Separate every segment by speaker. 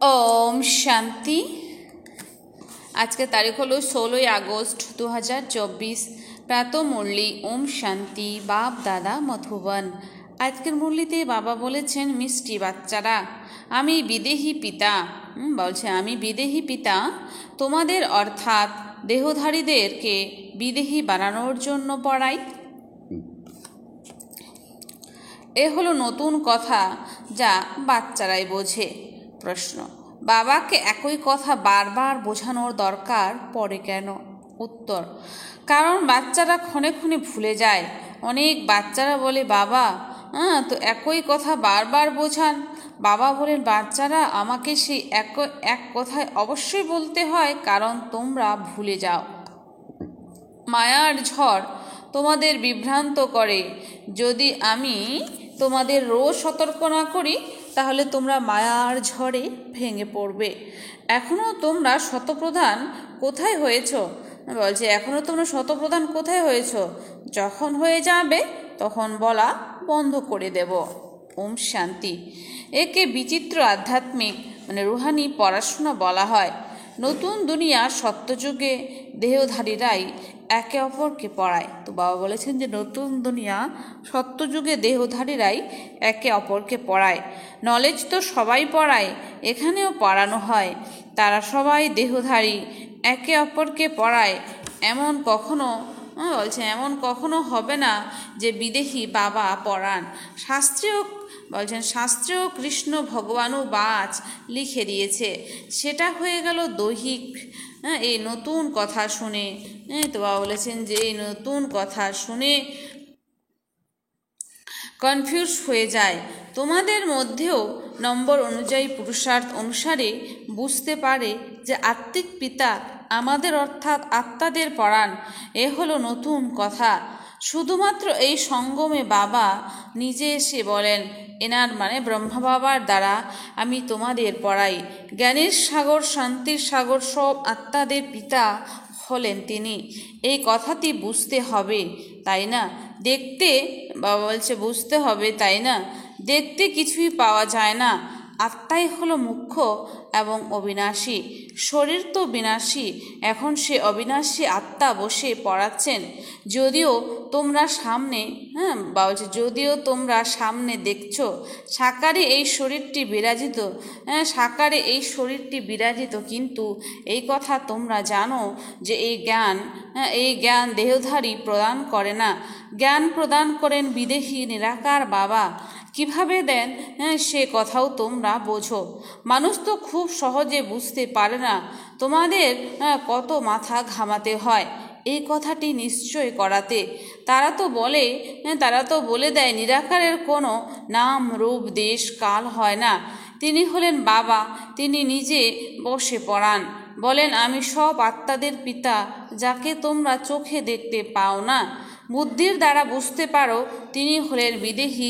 Speaker 1: ओम शांति। आज के तारीख हलो 16 আগস্ট 2024। प्रातः मुरली ओम शांति। बाप दादा मधुबन। আজকের মুরলিতে বাবা বলেছেন, মিষ্টি বাচ্চারা, আমি বিদেহী পিতা বলছে আমি বিদেহী পিতা তোমাদের অর্থাৎ দেহধারীদেরকে বিদেহী বানানোর জন্য পড়াই। এ হলো নতুন কথা যা বাচ্চারাই বোঝে। প্রশ্ন, বাবাকে একই কথা বারবার বোঝানোর দরকার পড়ে কেন? উত্তর, কারণ বাচ্চারা ক্ষণে ক্ষণে ভুলে যায়। অনেক বাচ্চারা বলে, বাবা তো একই কথা বারবার বোঝান। বাবা বলেন, বাচ্চারা, আমাকে সেই এক কথায় অবশ্যই বলতে হয়, কারণ তোমরা ভুলে যাও। মায়ার ঝড় তোমাদের বিভ্রান্ত করে। যদি আমি তোমাদের রোজ সতর্ক না করি, তাহলে তোমরা মায়ার ঝড়ে ভেঙে পড়বে। এখনও তোমরা শতপ্রধান কোথায় হয়েছ? বলছে, এখনও তোমরা শতপ্রধান কোথায় হয়েছ? যখন হয়ে যাবে তখন বলা বন্ধ করে দেব। ওম শান্তি। একে বিচিত্র আধ্যাত্মিক রুহানি পড়াশোনা বলা হয়। নতুন দুনিয়া সত্যযুগে দেহধারীরাই একে অপরকে পড়ায়। তো বাবা বলেছেন যে নতুন দুনিয়া সত্যযুগে দেহধারীরাই একে অপরকে পড়ায়। নলেজ তো সবাই পড়ায়, এখানেও পড়ানো হয়। তারা সবাই দেহধারী, একে অপরকে পড়ায়। এমন কখনো হবে না যে বিদেহী বাবা পড়ান। শাস্ত্রেও কৃষ্ণ ভগবানও বাচ লিখে দিয়েছে। সেটা হয়ে গেল দৈহিক। এই নতুন কথা শুনে তো বাবা বলেছেন যে এই নতুন কথা শুনে কনফিউজ হয়ে যায়। তোমাদের মধ্যেও নম্বর অনুযায়ী পুরুষার্থ অনুসারে বুঝতে পারে যে আত্মিক পিতা আমাদের অর্থাৎ আত্মাদের পড়ান। এ হলো নতুন কথা। শুধুমাত্র এই সঙ্গমে বাবা নিজে এসে বলেন, এনার ব্রহ্মা বাবার দ্বারা আমি তোমাদের পড়াই। জ্ঞানের সাগর, শান্তির সাগর, সব আত্মাদের পিতা হলেন তিনি। এই কথাটি বুঝতে হবে, তাই না? বাবা বলছে বুঝতে হবে, তাই না? দেখতে কিছুই পাওয়া যায় না। আত্মাই হলো মুখ্য এবং অবিনাশী। শরীর তো বিনাশী। এখন সে অবিনাশী আত্মা বসে পড়াচ্ছেন। যদিও তোমরা সামনে দেখছো সাকারে এই শরীরটি বিরাজিত, কিন্তু এই কথা তোমরা জানো যে এই জ্ঞান দেহধারী প্রদান করে না। জ্ঞান প্রদান করেন বিদেহী নিরাকার বাবা। কিভাবে দেন সে কথাও তোমরা বোঝো। মানুষ তো খুব সহজে বুঝতে পারে না। তোমাদের কত মাথা ঘামাতে হয় এই কথাটি নিশ্চয় করাতে। তারা তো বলে দেয় নিরাকারের কোনো নাম, রূপ, দেশ, কাল হয় না। তিনি হলেন বাবা। তিনি নিজে বসে পড়ান, বলেন, আমি সব আত্মাদের পিতা, যাকে তোমরা চোখে দেখতে পাও না, বুদ্ধির দ্বারা বুঝতে পারো। তিনি হলেন বিদেহী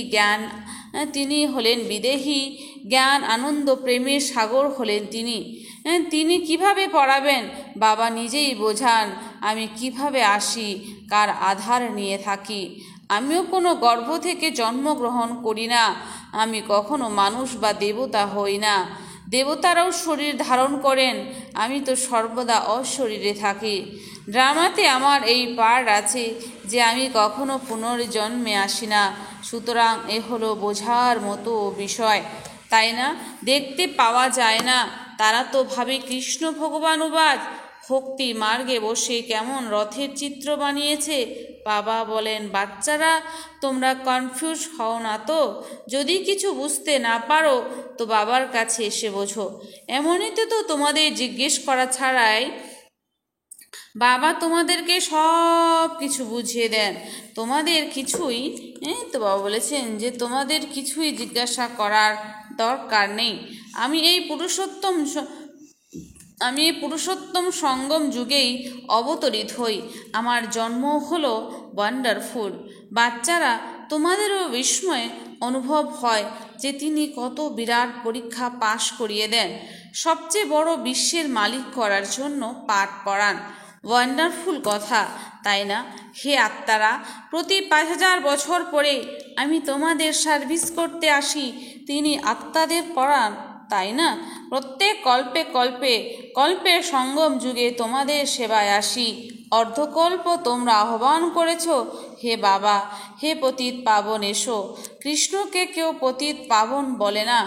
Speaker 1: জ্ঞান, আনন্দ, প্রেমের সাগর হলেন তিনি কিভাবে পড়াবেন? বাবা নিজেই বোঝান। আমি কিভাবে আসি, কার আধার নিয়ে থাকি। আমিও কোনো গর্ভ থেকে জন্মগ্রহণ করি না। আমি কখনো মানুষ বা দেবতা হই না। দেবতারাও শরীর ধারণ করেন। আমি তো সর্বদা অশরীরে থাকি। ড্রামাতে আমার এই পার্ট আছে যে আমি কখনো পুনর্জন্মে আসি না। সুতরাং এ হলো বোঝার মতো বিষয়, তাই না? দেখতে পাওয়া যায় না। তারা তো ভাবে কৃষ্ণ ভগবান উবাচ ভক্তি মার্গে বসে কেমন রথের চিত্র বানিয়েছে। বাবা বলেন, বাচ্চারা, তোমরা কনফিউজ হও না তো। যদি কিছু বুঝতে না পারো তো বাবার কাছে এসে বোঝো। এমনিতে তো তোমাদের জিজ্ঞেস করা ছাড়াই বাবা তোমাদেরকে সব কিছু বুঝিয়ে দেন। তোমাদের কিছুই তো বাবা বলেছেন যে তোমাদের কিছুই জিজ্ঞাসা করার দরকার নেই। আমি এই পুরুষোত্তম সঙ্গম যুগেই অবতরিত হই। আমার জন্ম হলো ওয়ান্ডারফুল। বাচ্চারা, তোমাদেরও বিস্ময় অনুভব হয় যে তিনি কত বিরাট পরীক্ষা পাশ করিয়ে দেন। সবচেয়ে বড় বিশ্বের মালিক করার জন্য পাঠ পড়ান। ওয়ান্ডারফুল কথা, তাই না? হে আত্মারা, প্রতি 5000 বছর পরে আমি তোমাদের সার্ভিস করতে আসি। তিনি আত্মাদের পড়ান তাই না? প্রত্যেক কল্পে কল্পে কল্পের সঙ্গম যুগে তোমাদের সেবায় আসি। অর্ধকল্প তোমরা আহ্বান করেছ, হে বাবা, হে পতিত পাবন এসো। কৃষ্ণকে কেউ পতিত পাবন বলে না,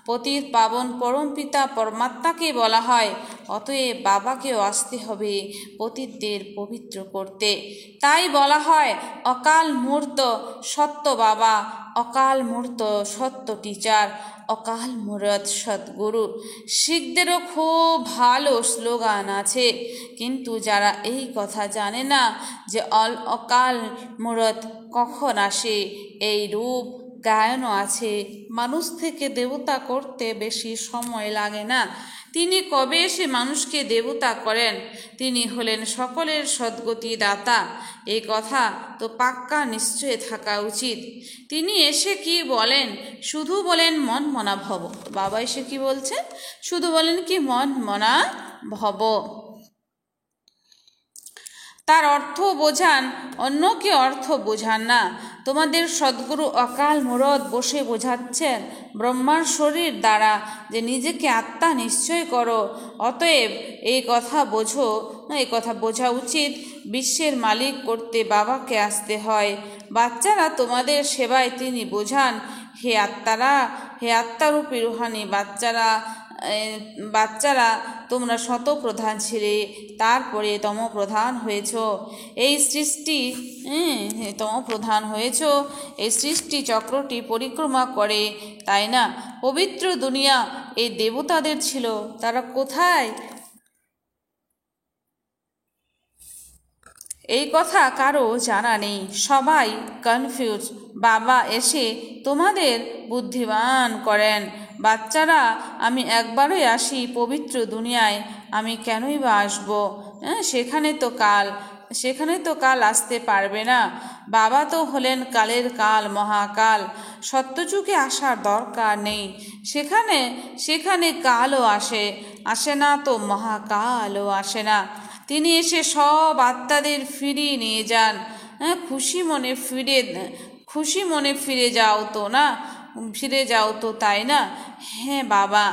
Speaker 1: পতিত পাবন পরম পিতা পরমাত্মাকে বলা হয়। অতএব বাবাকেও আসতে হবে পতিতদের পবিত্র করতে। তাই বলা হয় অকাল মূর্ত সত্য বাবা, অকাল মূর্ত সত্য টিচার, অকাল মূরত সদ্গুরু। শিখদেরও খুব ভালো স্লোগান আছে, কিন্তু যারা এই কথা জানে না যে অকাল মূরত কখন আসে, এই রূপ গায়নও আছে। মানুষ থেকে দেবতা করতে বেশি সময় লাগে না। তিনি কবে এসে মানুষকে দেবতা করেন? তিনি হলেন সকলের সদ্গতি দাতা। এই কথা তো পাক্কা নিশ্চয় থাকা উচিত। তিনি এসে কি বলেন? শুধু বলেন মন মনা ভব। তো বাবা এসে কি বলছেন? শুধু বলেন কি মন মনা ভব। তার অর্থ বোঝান, অন্য কি অর্থ বোঝান না। তোমাদের সদ্গুরু অকাল মূরত বসে বোঝাচ্ছেন ব্রহ্মার শরীর দ্বারা যে নিজেকে আত্মা নিশ্চয় করো। অতএব এই কথা বোঝো, এই কথা বোঝা উচিত। বিশ্বের মালিক করতে বাবাকে আসতে হয়। বাচ্চারা তোমাদের সেবায় তিনি বোঝান, হে আত্মারা, হে আত্মারূপী রুহানি বাচ্চারা, তোমরা শতপ্রধান ছিলে, তারপরে তমপ্রধান হয়েছ। এই সৃষ্টি তমপ্রধান হয়েছ, এই সৃষ্টি চক্রটি পরিক্রমা করে, তাই না? পবিত্র দুনিয়া এই দেবতাদের ছিল, তারা কোথায়? এই কথা কারো জানা নেই, সবাই কনফিউজ। বাবা এসে তোমাদের বুদ্ধিমান করেন। বাচ্চারা, আমি একবারই আসি পবিত্র দুনিয়ায়, আমি কেনই বা আসবো? সেখানে তো কাল আসতে পারবে না। বাবা তো হলেন কালের কাল, মহাকাল। সত্যযুগে আসার দরকার নেই। সেখানে কালও আসে না, তো মহাকালও আসে না। তিনি এসে সব আত্মাদের ফিরিয়ে নিয়ে যান। খুশি মনে ফিরে যাও তো না, ফিরে যাও তো, তাই না? হ্যাঁ বাবা,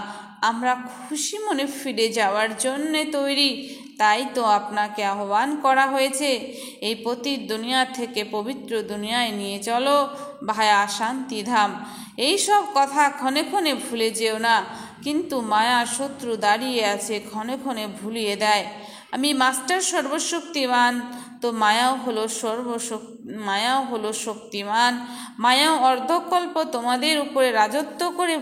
Speaker 1: আমরা খুশি মনে ফিরে যাওয়ার জন্যে তৈরি। তাই তো আপনাকে আহ্বান করা হয়েছে, এই পতিত দুনিয়া থেকে পবিত্র দুনিয়ায় নিয়ে চলো ভায়া শান্তিধাম। এইসব কথা ক্ষণে ক্ষণে ভুলে যেও না। কিন্তু মায়া শত্রু দাঁড়িয়ে আছে, ক্ষণে ক্ষণে ভুলিয়ে দেয় আমি মাস্টার সর্বশক্তিমান। তো মায়াও হলো শক্তিমান। মায়াও অর্ধকল্প তোমাদের উপরে রাজত্ব করে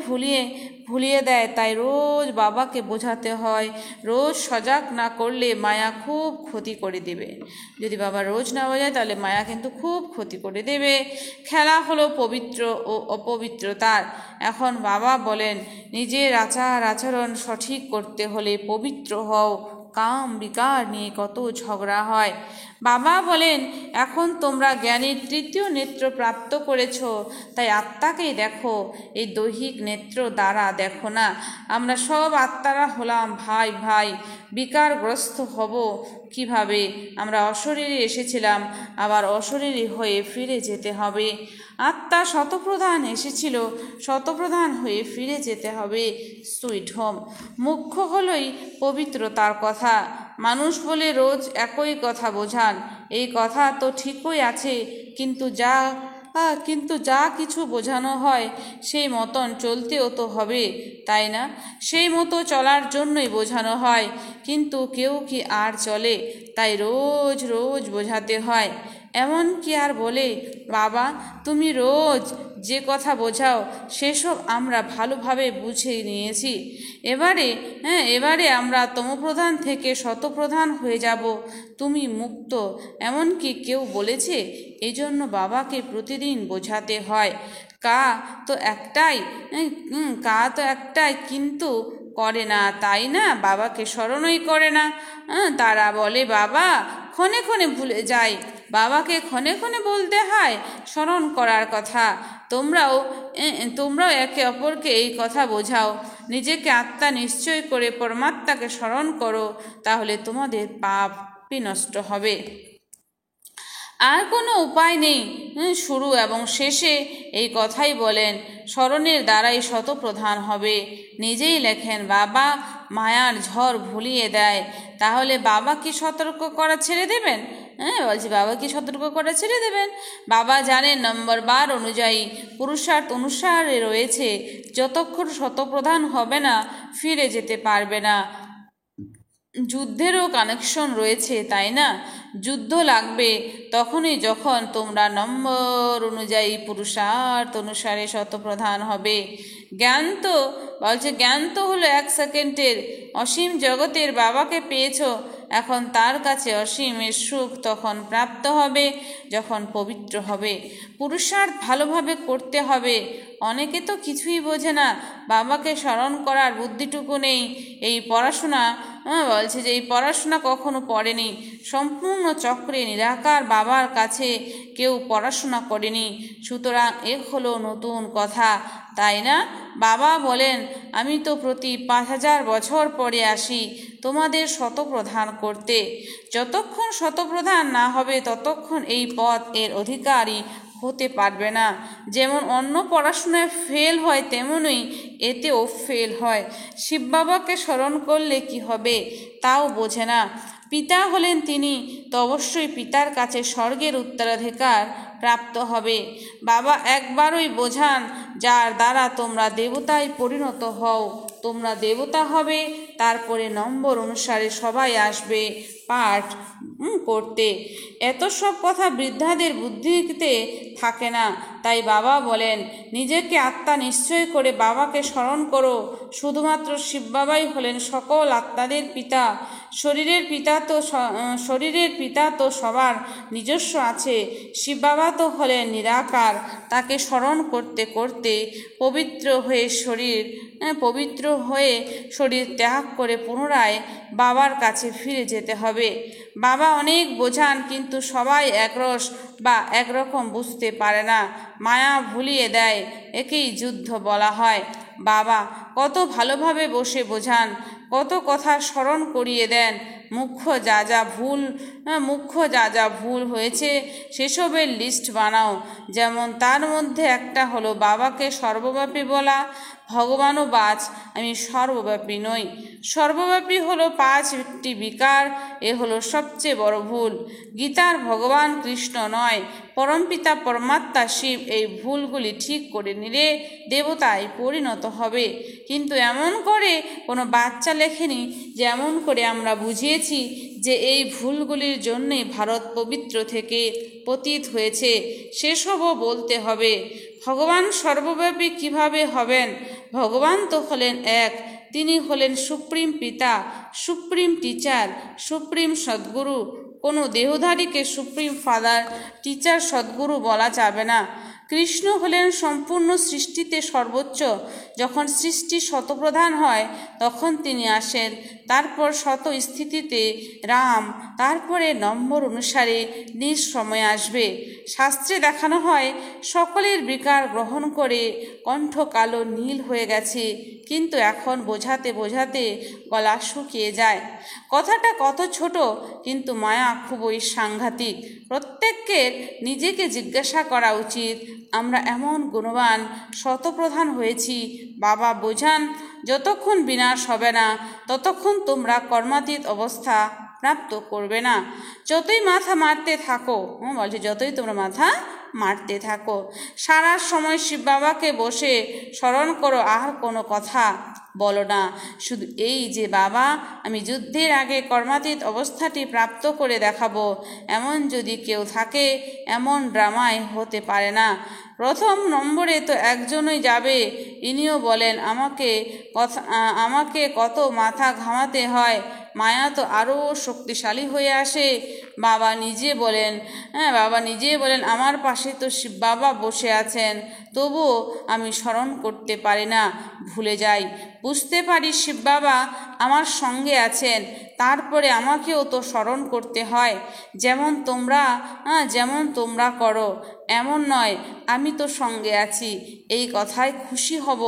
Speaker 1: ভুলিয়ে দেয়। তাই রোজ বাবাকে বোঝাতে হয়। রোজ সজাগ না করলে মায়া খুব ক্ষতি করে দেবে। যদি বাবা রোজ না বোঝায় তাহলে মায়া কিন্তু খুব ক্ষতি করে দেবে। খেলা হলো পবিত্র ও অপবিত্রতার। এখন বাবা বলেন, নিজের আচার আচরণ সঠিক করতে হলে পবিত্র হও। কাম বিকার নিয়ে কত ঝগড়া হয়। বাবা বলেন, এখন তোমরা জ্ঞানের তৃতীয় নেত্র প্রাপ্ত করেছ, তাই আত্মাকেই দেখো, এই দৈহিক নেত্র দ্বারা দেখো না। আমরা সব আত্মারা হলাম ভাই ভাই। বিকারগ্রস্ত হব কিভাবে? আমরা অশরীরে এসেছিলাম, আবার অশরীরী হয়ে ফিরে যেতে হবে। আত্মা শতপ্রধান এসেছিল, শতপ্রধান হয়ে ফিরে যেতে হবে সুইট হোম। মুখ্য হলই পবিত্রতার কথা। মানুষ বলে রোজ একই কথা বোঝান। এই কথা তো ঠিকই আছে, কিন্তু যা কিছু বোঝানো হয় সেই মতন চলতেও তো হবে, তাই না? সেই মতো চলার জন্যই বোঝানো হয়, কিন্তু কেউ কি আর চলে? তাই রোজ রোজ বোঝাতে হয়। এমন কি আর বলে, বাবা তুমি রোজ যে কথা বোঝাও সেসব আমরা ভালোভাবে বুঝে নিয়েছি। এবারে আমরা তমপ্রধান থেকে শতপ্রধান হয়ে যাব। তুমি মুক্ত, এমন কি কেউ বলেছে? এই জন্য বাবাকে প্রতিদিন বোঝাতে হয়। কা তো একটাই কিন্তু করে না, তাই না? বাবাকে স্মরণই করে না। তারা বলে বাবা ক্ষণে ক্ষণে ভুলে যায়। বাবাকে ক্ষণে ক্ষণে বলতে হয় স্মরণ করার কথা। তোমরাও একে অপরকে এই কথা বোঝাও। নিজেকে আত্মা নিশ্চয় করে পরমাত্মাকে স্মরণ করো, তাহলে তোমাদের পাপ বিনষ্ট হবে। আর কোনো উপায় নেই। শুরু এবং শেষে এই কথাই বলেন, স্মরণের দ্বারাই শতপ্রধান হবে। নিজেই লেখেন, বাবা মায়ার ঝড় ভুলিয়ে দেয়। তাহলে বাবা কি সতর্ক করা ছেড়ে দেবেন? বলছি, বাবা কি সতর্ক করা ছেড়ে দেবেন? বাবা জানেন নম্বর 12 অনুযায়ী পুরুষার্থ অনুসারে রয়েছে, যতক্ষণ শতপ্রধান হবে না ফিরে যেতে পারবে না। যুদ্ধেরও কানেকশন রয়েছে, তাই না? যুদ্ধ লাগবে তখনই যখন তোমরা নম্বর অনুযায়ী পুরুষার্থ অনুসারে শতপ্রধান হবে। জ্ঞান তো হলো 1 সেকেন্ডের। অসীম জগতের বাবাকে পেয়েছ, এখন তার কাছে অসীমের সুখ তখন প্রাপ্ত হবে যখন পবিত্র হবে। পুরুষার্থ ভালোভাবে করতে হবে। অনেকে তো কিছুই বোঝে না, বাবাকে স্মরণ করার বুদ্ধিটুকু নেই। এই পড়াশোনা বলছে যে এই পড়াশোনা কখনো পড়েনি। সম্পূর্ণ চক্রে নিরাকার বাবার কাছে কেউ পড়াশোনা করেনি। সুতরাং এ হলো নতুন কথা, তাই না? বাবা বলেন, আমি তো প্রতি 5000 বছর পরে আসি তোমাদের শতপ্রধান করতে। যতক্ষণ শতপ্রধান না হবে ততক্ষণ এই পথ এর অধিকারী হতে পারবে না। যেমন অন্য পড়াশোনায় ফেল হয়, তেমনই এতেও ফেল হয়। শিব বাবাকে স্মরণ করলে কি হবে তাও বোঝে না। পিতা হলেন তিনি, তো অবশ্যই পিতার কাছে স্বর্গের উত্তরাধিকার প্রাপ্ত হবে। বাবা একবারই বোঝান, যার দ্বারা তোমরা দেবতায় পরিণত হও। তোমরা দেবতা হবে, তারপরে নম্বর অনুসারে সবাই আসবে পাঠ করতে। এত সব কথা বৃদ্ধাদের বুদ্ধিতে থাকে না। তাই বাবা বলেন, নিজেকে আত্মা নিশ্চয় করে বাবাকে স্মরণ করো। শুধুমাত্র শিব বাবাই হলেন সকল আত্মাদের পিতা। শরীরের পিতা তো সবার নিজস্ব আছে। শিব বাবা তো হলেন নিরাকার। তাকে স্মরণ করতে করতে পবিত্র হয়ে শরীর ত্যাগ করে পুনরায় বাবার কাছে ফিরে যেতে হবে। বাবা অনেক বোঝান, কিন্তু সবাই একরস বা একরকম বুঝতে পারে না। মায়া ভুলিয়ে দেয়, একেই যুদ্ধ বলা হয়। বাবা কত ভালোভাবে বসে বোঝান, কত কথা স্মরণ করিয়ে দেন। মুখ্য যা যা ভুল হয়েছে সেসবের লিস্ট বানাও। যেমন তার মধ্যে একটা হলো বাবাকে সর্বব্যাপী বলা। ভগবানও বাচ, আমি সর্বব্যাপী নই। সর্বব্যাপী হলো 5টি বিকার, এ হলো সবচেয়ে বড় ভুল। গীতার ভগবান কৃষ্ণ নয়, পরমপিতা পরমাত্মা শিব। এই ভুলগুলি ঠিক করে নিলে দেবতায় পরিণত হবে। কিন্তু এমন করে কোনো বাচ্চা লেখেনি, যেমন করে আমরা বুঝিয়েছি যে এই ভুলগুলির জন্যই ভারত পবিত্র থেকে পতিত হয়েছে, সেসবও বলতে হবে। ভগবান সর্বব্যাপী কিভাবে হবেন? ভগবান তো হলেন এক। তিনি হলেন সুপ্রিম পিতা, সুপ্রিম টিচার, সুপ্রিম সদ্গুরু। কোনো দেহধারীকে সুপ্রিম ফাদার, টিচার, সদ্গুরু বলা যাবে না। কৃষ্ণ হলেন সম্পূর্ণ সৃষ্টিতে সর্বোচ্চ। যখন সৃষ্টি শতপ্রধান হয় তখন তিনি আসেন। তারপর শত স্থিতিতে রাম, তারপরে নম্বর অনুসারে নিজ সময় আসবে। শাস্ত্রে দেখানো হয়, সকলের বিকার গ্রহণ করে কণ্ঠ কালো নীল হয়ে গেছে, কিন্তু এখন বোঝাতে বোঝাতে গলা শুকিয়ে যায়। কথাটা কত ছোট, কিন্তু মায়া খুবই সাংঘাতিক। প্রত্যেককে নিজেকে জিজ্ঞাসা করা উচিত, আমরা এমন গুণবান শতপ্রধান হয়েছি। বাবা বোঝান, যতক্ষণ বিনাশ হবে না ততক্ষণ তোমরা কর্মাতীত অবস্থা প্রাপ্ত করবে না। যতই মাথা মারতে থাকো, যতই তোমরা মাথা মারতে থাকো, সারা সময় শিব বাবাকে বসে স্মরণ করো, আর কোনো কথা বলো না। শুধু এই যে বাবা, আমি যুদ্ধের আগে কর্মাতীত অবস্থাটি প্রাপ্ত করে দেখাবো, এমন যদি কেউ থাকে, এমন ড্রামায় হতে পারে না। প্রথম নম্বরে তো একজনই যাবে। ইনিও বলেন, আমাকে কত মাথা ঘামাতে হয়, মায়া তো আরও শক্তিশালী হয়ে আসে। বাবা নিজে বলেন, আমার পাশে তো শিব বাবা বসে আছেন, তবুও আমি স্মরণ করতে পারি না, ভুলে যাই। বুঝতে পারি শিব বাবা আমার সঙ্গে আছেন, তারপরে আমাকেও তো স্মরণ করতে হয়। যেমন তোমরা করো, এমন নয় আমি তো সঙ্গে আছি এই কথায় খুশি হব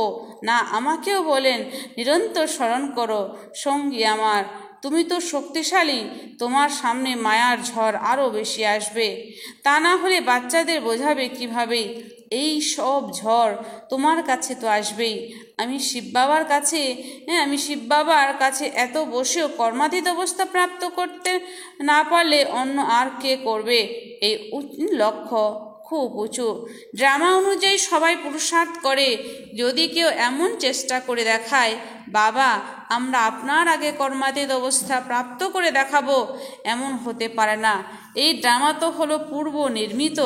Speaker 1: না। আমাকেও বলেন, নিরন্তর স্মরণ করো, সঙ্গী আমার। তুমি তো শক্তিশালী, তোমার সামনে মায়ার ঝড় আরও বেশি আসবে। তা না হলে বাচ্চাদের বোঝাবে কিভাবে? এই সব ঝড় তোমার কাছে তো আসবেই। আমি শিব বাবার কাছে এত বসেও কর্মাতীত অবস্থা প্রাপ্ত করতে না পারলে অন্য আর কে করবে? এই লক্ষ্য খুব উঁচু। ড্রামা অনুযায়ী সবাই পুরুষার্থ করে। যদি কেউ এমন চেষ্টা করে দেখায়, বাবা আমরা আপনার আগে কর্মাতীত অবস্থা প্রাপ্ত করে দেখাবো, এমন হতে পারে না। এই ড্রামা তো হলো পূর্ব নির্মিত।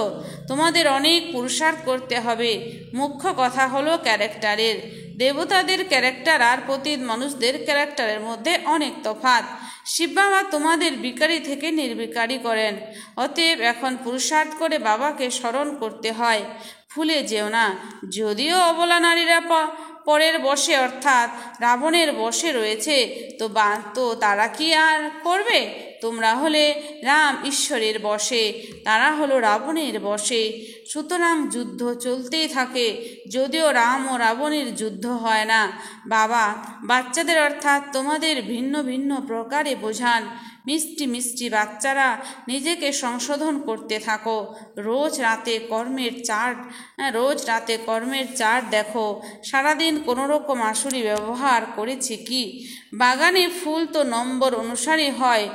Speaker 1: তোমাদের অনেক পুরুষার্থ করতে হবে। মুখ্য কথা হলো ক্যারেক্টারের। দেবতাদের ক্যারেক্টার আর পতিত মানুষদের ক্যারেক্টারের মধ্যে অনেক তফাৎ। শিব বাবা তোমাদের বিকারী থেকে নির্বিকারী করেন। অতএব এখন পুরুষার্থ করে বাবাকে স্মরণ করতে হয়। ভুলে যেও না, যদিও অবলা নারীরা পরের বশে অর্থাৎ রাবণের বশে রয়েছে, তো তারা কি আর করবে? তোমরা হলে রাম ঈশ্বরের বশে, তারা হলো রাবণের বশে। সুতরাং যুদ্ধ চলতেই থাকে, যদিও রাম ও রাবণের যুদ্ধ হয় না। বাবা বাচ্চাদের অর্থাৎ তোমাদের ভিন্ন ভিন্ন প্রকারে বোঝান। মিষ্টি মিষ্টি বাচ্চারা, নিজেকে সংশোধন করতে থাকো। রোজ রাতে কর্মের চার্ট দেখো। সারাদিন কোনোরকম আসুরি ব্যবহার করেছি কি? বাগানে ফুল তো নম্বর অনুসারে হয়,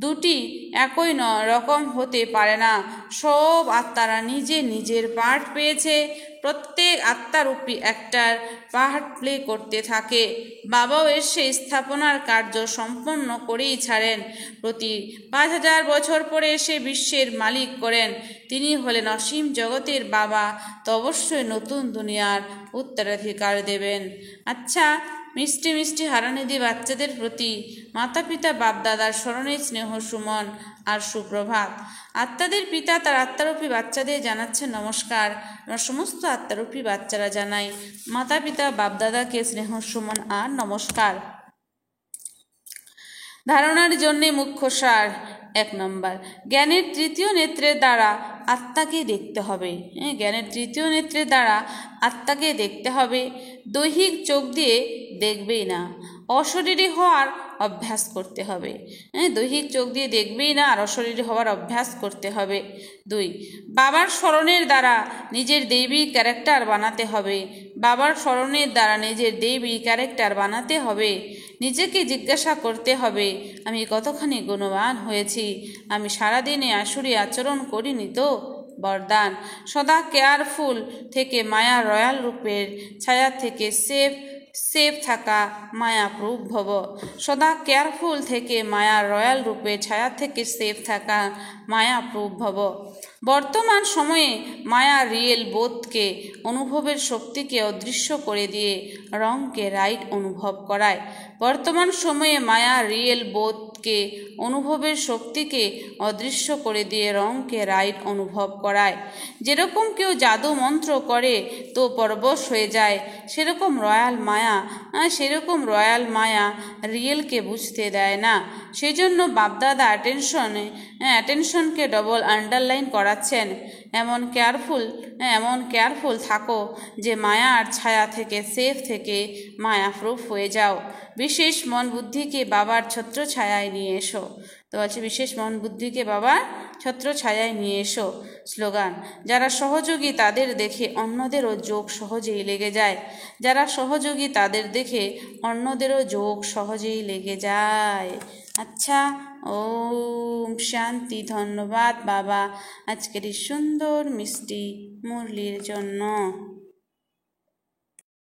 Speaker 1: দুটি একই রকম হতে পারে না। সব আত্মারা নিজের পার্ট পেয়েছে। প্রত্যেক আত্মারূপী একটার পার্ট প্লে করতে থাকে। বাবাও এসে স্থাপনার কার্য সম্পন্ন করেই ছাড়েন। প্রতি 5000 বছর পরে এসে বিশ্বের মালিক করেন। তিনি হলেন অসীম জগতের বাবা, তো অবশ্যই নতুন দুনিয়ার উত্তরাধিকার দেবেন। আচ্ছা, মিষ্টি মিষ্টি হারানিধি বাচ্চাদের প্রতি মাতা পিতা বাপদাদার স্মরণে স্নেহ সুমন আর সুপ্রভাত। আত্মাদের পিতা তার আত্মারূপী বাচ্চাদের জানাচ্ছেন নমস্কার। আমরা সমস্ত আত্মারূপী বাচ্চারা জানাই মাতা পিতা বাপদাদাকে স্নেহ সুমন আর নমস্কার। ধারণার জন্যে মুখ্য সার। 1 নম্বর, জ্ঞানের তৃতীয় নেত্রের দ্বারা আত্মাকে দেখতে হবে। জ্ঞানের তৃতীয় নেত্রের দ্বারা আত্মাকে দেখতে হবে। দৈহিক চোখ দিয়ে দেখবেই না, অশরীরী হওয়ার অভ্যাস করতে হবে। দৈহিক চোখ দিয়ে দেখবেই না, আর অশরীরী হওয়ার অভ্যাস করতে হবে। 2, বাবার স্মরণের দ্বারা নিজের দৈবী ক্যারেক্টার বানাতে হবে। বাবার স্মরণের দ্বারা নিজের দৈবী ক্যারেক্টার বানাতে হবে। নিজেকে জিজ্ঞাসা করতে হবে, আমি কতখানি গুণবান হয়েছি? আমি সারাদিনে আসুরি আচরণ করিনি তো? বরদান, সদা কেয়ারফুল থেকে মায়া রয়্যাল রূপের ছায়া থেকে সেফ থাকা মায়া প্রুফ ভব। সদা কেয়ারফুল থেকে মায়া রয়্যাল রূপের ছায়া থেকে সেফ থাকা মায়া প্রুফ ভব। বর্তমান সময়ে মায়া রিয়েল বোধকে, অনুভবের শক্তিকে অদৃশ্য করে দিয়ে রংকে রাইট অনুভব করায়। বর্তমান সময়ে মায়া রিয়েল বোধকে, অনুভবের শক্তিকে অদৃশ্য করে দিয়ে রংকে রাইট অনুভব করায়। যেরকম কেউ জাদু মন্ত্র করে তো পরবশ হয়ে যায়, সেরকম রয়্যাল মায়া রিয়েলকে বুঝতে দেয় না। সেই জন্য বাপদাদা অ্যাটেনশনকে ডবল আন্ডারলাইন করাচ্ছেন। এমন কেয়ারফুল থাকো যে মায়ার ছায়া থেকে সেফ থেকে মায়া প্রুফ হয়ে যাও। বিশেষ মন বুদ্ধিকে বাবার ছত্র ছায়ায় নিয়ে এসো। তো বলছে বিশেষ মন বুদ্ধিকে বাবার ছত্র ছায়ায় নিয়ে এসো। স্লোগান, যারা সহযোগী তাদের দেখে অন্যদেরও যোগ সহজেই লেগে যায়। যারা সহযোগী তাদের দেখে অন্যদেরও যোগ সহজেই লেগে যায়। আচ্ছা, ওম শান্তি। ধন্যবাদ বাবা আজকের এই সুন্দর মিষ্টি মুরলির জন্য।